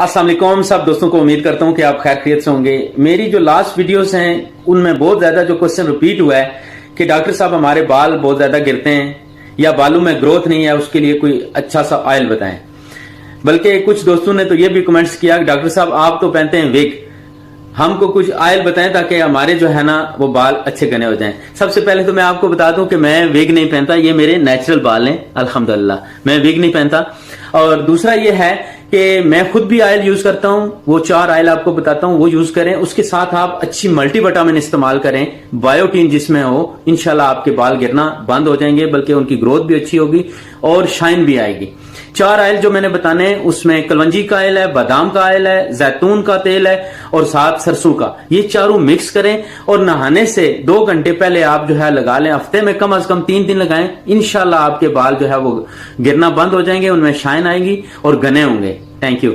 अस्सलाम वालेकुम सब दोस्तों को उम्मीद करता हूं कि आप खैर खैरियत से होंगे। मेरी जो लास्ट वीडियोस हैं उनमें बहुत ज्यादा जो क्वेश्चन रिपीट हुआ है कि डॉक्टर साहब हमारे बाल बहुत ज्यादा गिरते हैं या बालों में ग्रोथ नहीं है, उसके लिए कोई अच्छा सा ऑयल बताएं। बल्कि कुछ दोस्तों ने तो ये भी कमेंट्स किया कि डॉक्टर साहब आप तो पहनते हैं विग, हमको कुछ ऑयल बताएं ताकि हमारे जो है ना वो बाल अच्छे घने हो जाएं। सबसे पहले तो मैं आपको बता दूं कि मैं विग नहीं पहनता, ये मेरे नेचुरल बाल हैं अल्हम्दुलिल्लाह, मैं विग नहीं पहनता। और दूसरा ये है कि मैं खुद भी ऑयल यूज करता हूं, वो 4 ऑयल आपको बताता हूं, वो यूज करें। उसके साथ आप अच्छी मल्टीविटामिन इस्तेमाल करें, बायोटीन जिसमें हो, इंशाल्लाह आपके बाल गिरना बंद हो जाएंगे, बल्कि उनकी ग्रोथ भी अच्छी होगी और शाइन भी आएगी। 4 ऑयल जो मैंने बताने हैं उसमें कलवंजी का ऑयल है, बादाम का ऑयल है, जैतून का तेल है और साथ सरसों का। ये चारों मिक्स करें और नहाने से 2 घंटे पहले आप जो है लगा लें। हफ्ते में कम से कम 3 दिन लगाएं, इंशाल्लाह आपके बाल जो है वो गिरना बंद हो जाएंगे, उनमें शाइन आएगी और घने होंगे। Thank you.